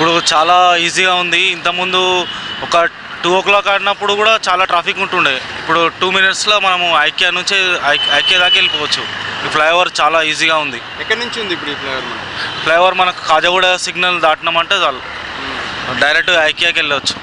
ఇప్పుడు చాలా ఈజీగా ఉంది. ఇంతకుముందు ఒక 2 o'clock ఆడినప్పుడు కూడా చాలా ట్రాఫిక్ ఉంటుండే. ఇప్పుడు 2 minutesలో మనము ఐక్యా నుంచి ఐక్యా దాకా వెళ్ళిపోవచ్చు. ఈ ఫ్లైఓవర్ చాలా ఈజీగా ఉంది. ఎక్కడి నుంచి ఉంది ఇప్పుడు ఈ ఫ్లైఓవర్ మనకు కాజగూడ సిగ్నల్ దాటినామంటే చాలు డైరెక్ట్ ఐక్యాకి వెళ్ళవచ్చు.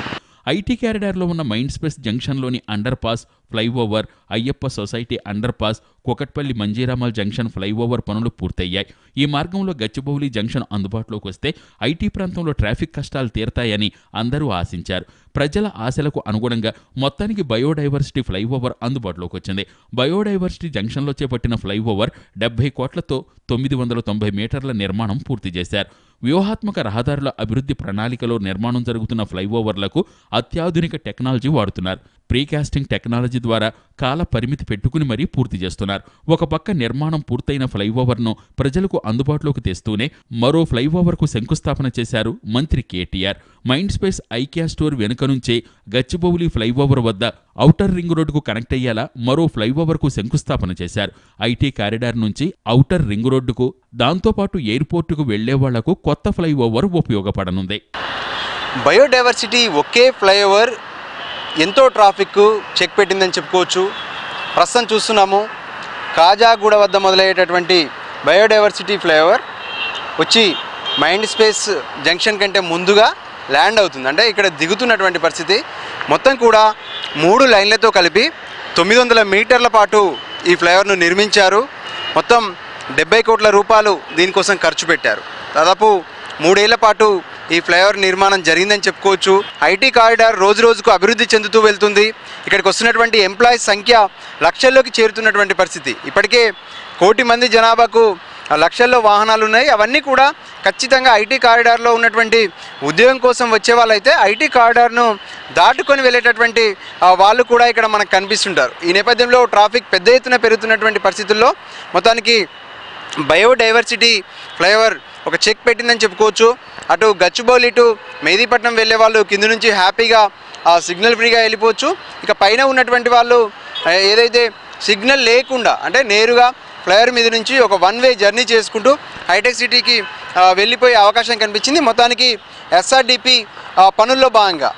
ఐటీ కారిడార్లో ఉన్న మైండ్ స్పేస్ జంక్షన్లోని underpass, flyover, Ayyappa society underpass, Kukatpally Manjeera Mall junction flyover పనులు పూర్తయ్యాయి. ఈ మార్గంలో గచ్చిబౌలి జంక్షన్ అందుబాటులోకి వస్తే ఐటీ ప్రాంతంలో ట్రాఫిక్ కష్టాలు తీరతాయని అందరూ ఆశించారు. ప్రజల ఆశలకు అనుగుణంగా మొత్తానికి బయోడైవర్సిటీ ఫ్లైఓవర్ అందుబాటులోకి వచ్చింది. బయోడైవర్సిటీ జంక్షన్లో చేపట్టిన ఫ్లైఓవర్ 70 కోట్లతో 990 మీటర్ల నిర్మాణం పూర్తి చేశారు. వ్యూహాత్మక రహదారుల అభివృద్ధి ప్రణాళికలో నిర్మాణం జరుగుతున్న ఫ్లైఓవర్లకు అత్యాధునిక టెక్నాలజీ వాడుతున్నారు. ప్రీకాస్టింగ్ టెక్నాలజీ ద్వారా కాల పరిమితి పెట్టుకుని మరీ పూర్తి చేస్తున్నారు. ఒక పక్క నిర్మాణం పూర్తయిన ఫ్లైఓవర్ను ప్రజలకు అందుబాటులోకి తెస్తూనే మరో ఫ్లైఓవర్కు శంకుస్థాపన చేశారు మంత్రి KTR. Mind space IKEA store వెనుక నుంచే గచ్చిబౌలి ఫ్లైఓవర్ వద్ద ఔటర్ రింగ్ రోడ్డుకు కనెక్ట్ అయ్యేలా మరో ఫ్లైఓవర్కు శంకుస్థాపన చేశారు. ఐటీ కారిడార్ నుంచి ఔటర్ రింగ్ రోడ్డుకు, దాంతోపాటు ఎయిర్పోర్టుకు వెళ్లే వాళ్లకు కొత్త ఫ్లైఓవర్ ఉపయోగపడనుంది. బయోడైవర్సిటీ ఒకే ఫ్లైఓవర్ ఎంతో ట్రాఫిక్ చెక్ పెట్టిందని చెప్పుకోవచ్చు. ప్రస్తుతం చూస్తున్నాము కాజాగూడ వద్ద మొదలయ్యేటటువంటి బయోడైవర్సిటీ ఫ్లైఓవర్ వచ్చి మైండ్ స్పేస్ జంక్షన్ కంటే ముందుగా ల్యాండ్ అవుతుంది. అంటే ఇక్కడ దిగుతున్నటువంటి పరిస్థితి. మొత్తం కూడా 3 లైన్లతో కలిపి 900 మీటర్ల పాటు ఈ ఫ్లైఓవర్ను నిర్మించారు. మొత్తం 70 కోట్ల రూపాయలు దీనికోసం ఖర్చు పెట్టారు. దాదాపు 3 ఏళ్ల పాటు ఈ ఫ్లైఓవర్ నిర్మాణం జరిగిందని చెప్పుకోవచ్చు. ఐటీ కారిడార్ రోజు రోజుకు అభివృద్ధి చెందుతూ వెళ్తుంది. ఇక్కడికి వస్తున్నటువంటి ఎంప్లాయీస్ సంఖ్య లక్షల్లోకి చేరుతున్నటువంటి పరిస్థితి. ఇప్పటికే 1 కోటి మంది జనాభాకు లక్షల్లో వాహనాలు ఉన్నాయి. అవన్నీ కూడా ఖచ్చితంగా ఐటీ కారిడార్లో ఉన్నటువంటి ఉద్యోగం కోసం వచ్చే వాళ్ళైతే ఐటీ కారిడార్ను దాటుకొని వెళ్ళేటటువంటి వాళ్ళు కూడా ఇక్కడ మనకు కనిపిస్తుంటారు. ఈ నేపథ్యంలో ట్రాఫిక్ పెద్ద ఎత్తున పెరుగుతున్నటువంటి పరిస్థితుల్లో మొత్తానికి బయోడైవర్సిటీ ఫ్లైఓవర్ ఒక చెక్ పెట్టిందని చెప్పుకోవచ్చు. అటు గచ్చిబౌలి ఇటు మెహదీపట్నం వెళ్ళే వాళ్ళు కింద నుంచి హ్యాపీగా సిగ్నల్ ఫ్రీగా వెళ్ళిపోవచ్చు. ఇక పైన ఉన్నటువంటి వాళ్ళు ఏదైతే సిగ్నల్ లేకుండా అంటే నేరుగా ఫ్లైఓవర్ మీద నుంచి ఒక 1 వే జర్నీ చేసుకుంటూ హైటెక్ సిటీకి వెళ్ళిపోయే అవకాశం కనిపించింది. మొత్తానికి ఎస్ఆర్డిపి పనుల్లో భాగంగా